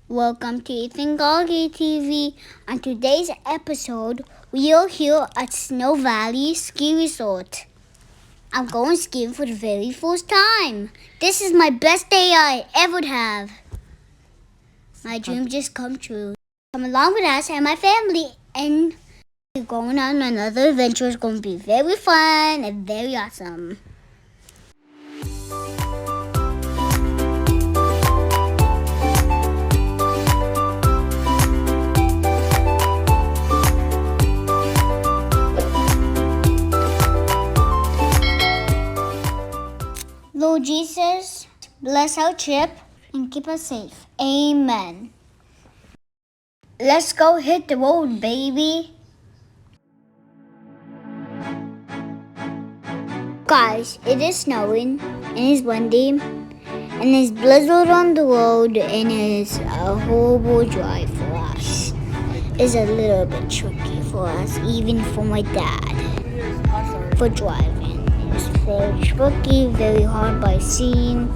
Welcome to Ethan Golgi TV. On today's episode, we are here at Snowvalley Ski Resort. I'm going skiing for the very first time. This is my best day I ever have. My dream just come true. Come along with us and my family, and we're going on another adventure. It's going to be very fun and very awesome. Lord Jesus, bless our trip and keep us safe. Amen. Let's go hit the road, baby. Guys, it is snowing and it's windy and there's blizzard on the road and it's a horrible drive for us. It's a little bit tricky for us, even for my dad, for driving. It's very tricky, very hard by seeing.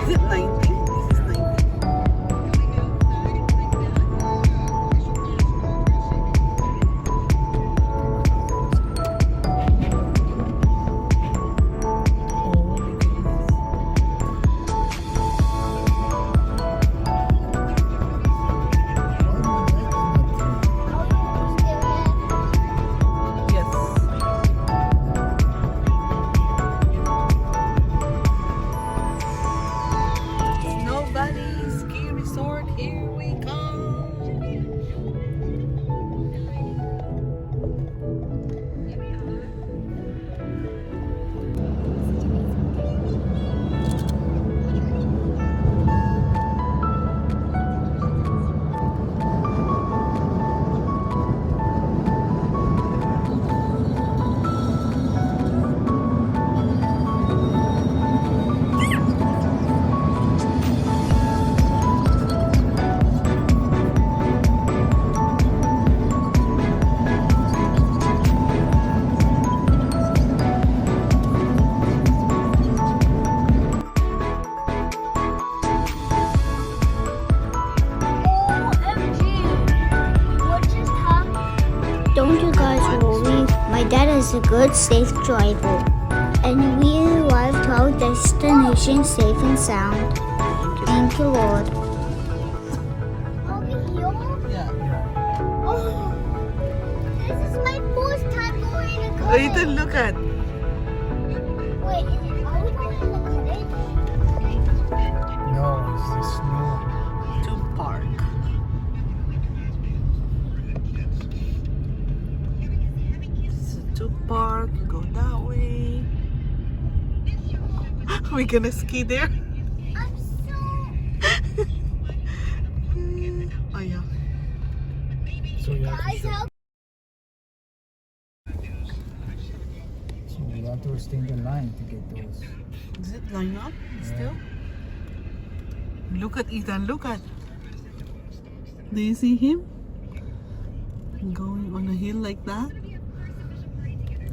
Is it 90? This is 90. Snowvalley Ski Resort, here we come. Don't you guys worry, my dad is a good, safe driver. And we arrived to our destination safe and sound. Thank you, Lord. Yeah. Oh, this is my first time going to Oh, Ethan, look at. Wait, are we going to the cottage? No, it's the snow. To park. So to park, you go that way. Are we gonna ski there? I'm so... Oh yeah. So you have to Guys, show. help. So you have to stand in line to get those. Is it line up still? Look at Ethan, look at. Do you see him? Going on a hill like that?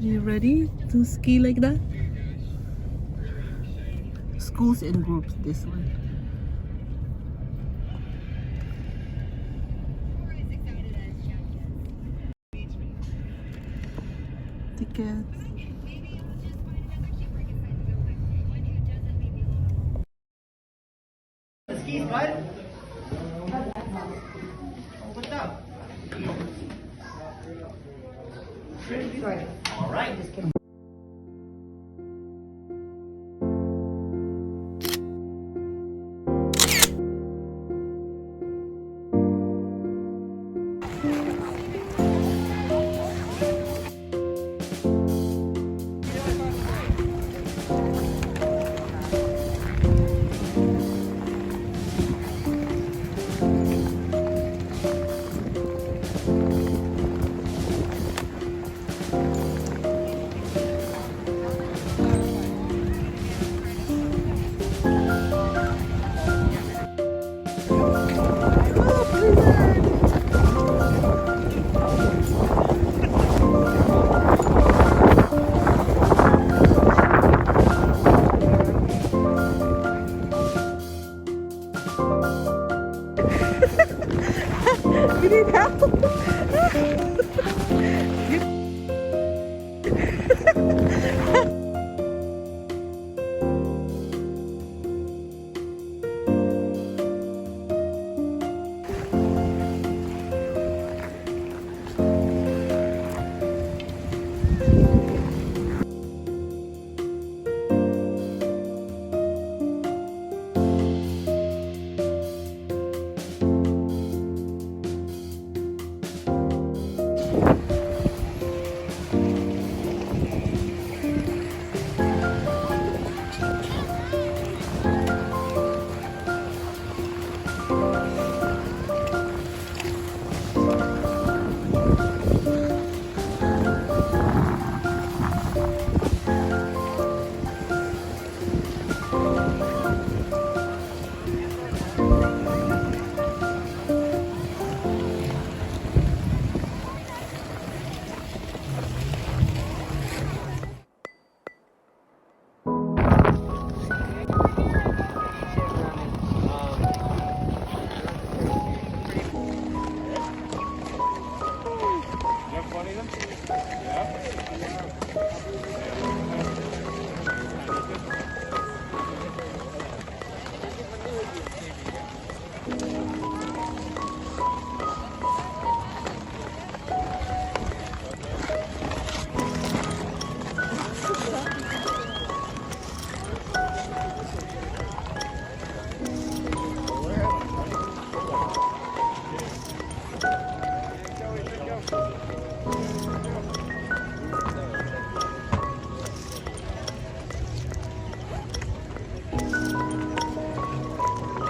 You ready to ski like that? Schools and groups, this one. Tickets.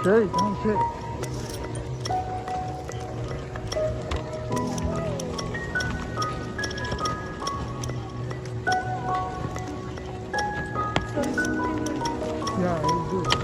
Okay, don't sit. Yeah, it's good.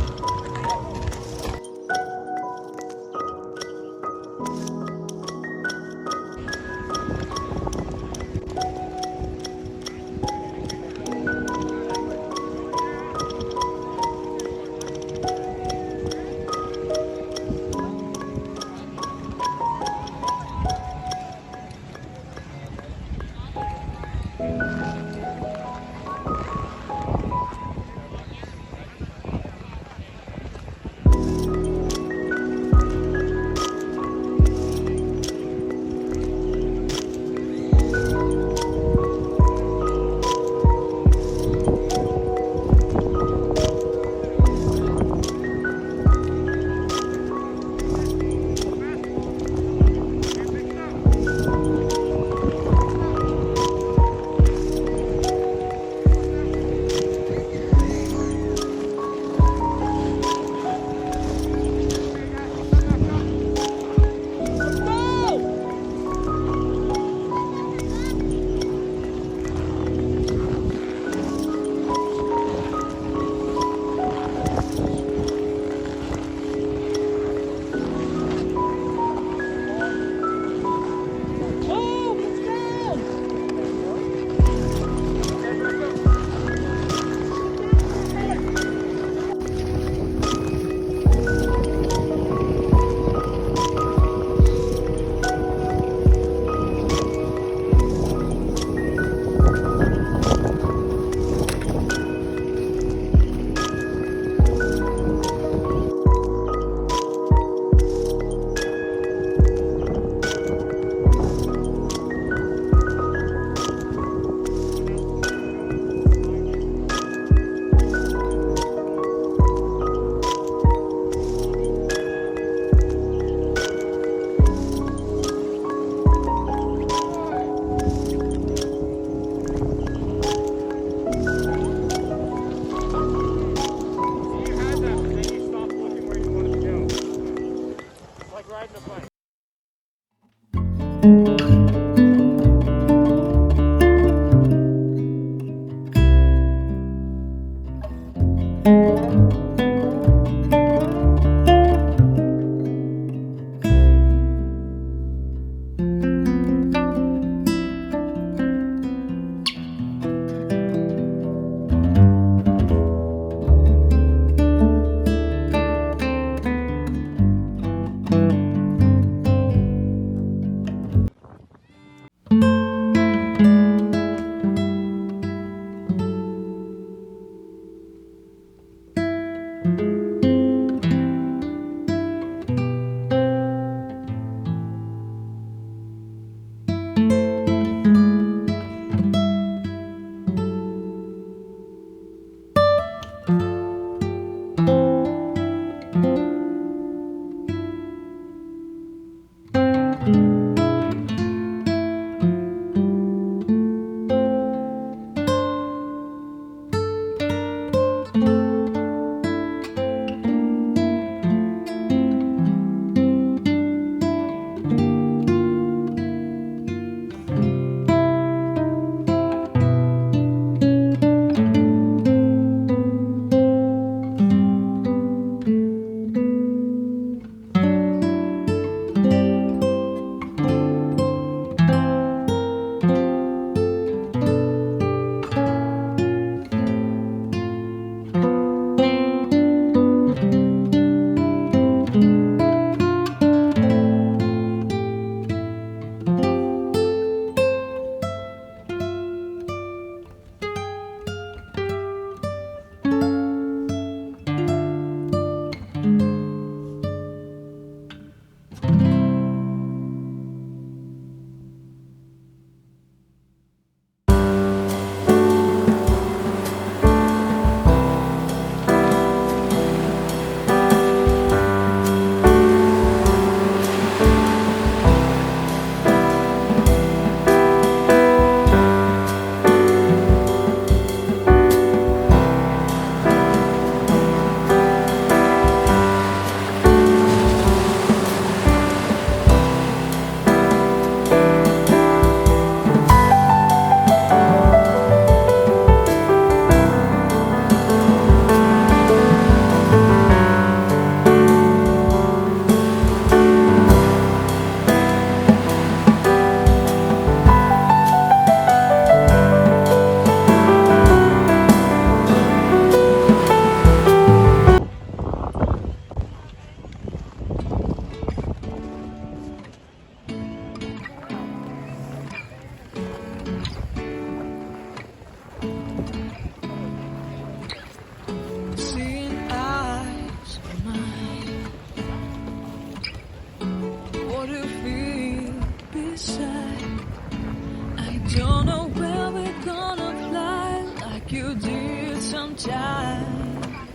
shine.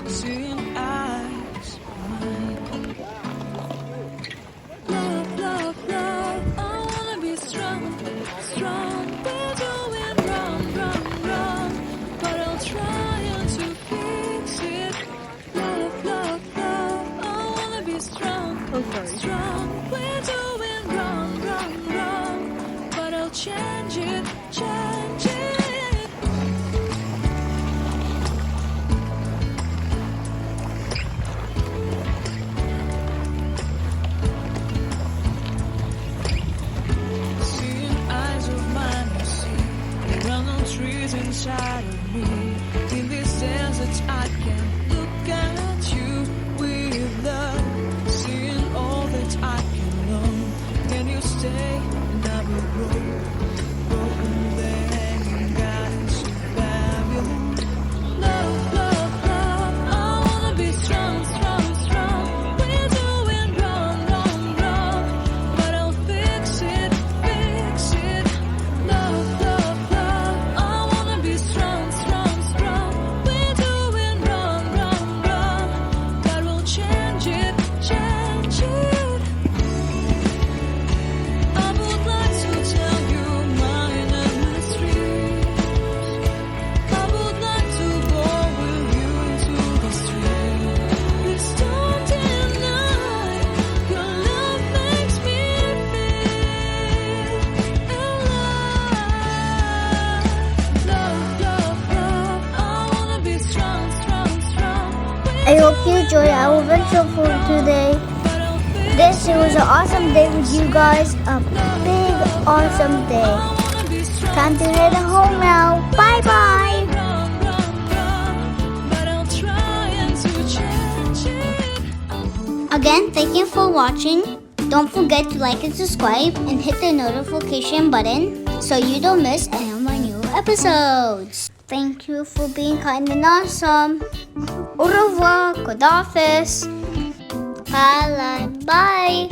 Seeing eyes of mine. Love, love, love. I wanna be strong, strong. We're doing wrong, wrong, wrong. But I'll try to fix it. Love, love, love. I wanna be strong, strong. We're doing wrong, wrong, wrong. But I'll change it, change it. Seeing eyes of mine, I see. Run on trees inside of me. In this desert, I can look at you with love. Seeing all that I can know. Can you stay and I will grow? Broken there, hanging God into Babylon. Love, love, love. I wanna be strong, strong, strong. We're doing wrong, wrong, wrong. But I'll fix it, fix it. Love, love, love. I wanna be strong, strong, strong. We're doing wrong, wrong, wrong. But we'll change it, change it. I would like to tell you my mysteries. I would like to go with you to the street. Please don't deny your love makes me feel alive. Love, love, love. I wanna be strong, strong, strong. I hope you enjoyed our virtual for today. This was an awesome day with you guys. A big, awesome day. Time to head home now. Bye bye. Again, thank you for watching. Don't forget to like and subscribe and hit the notification button so you don't miss any of my new episodes. Thank you for being kind and awesome. Au revoir. Good office. Bye.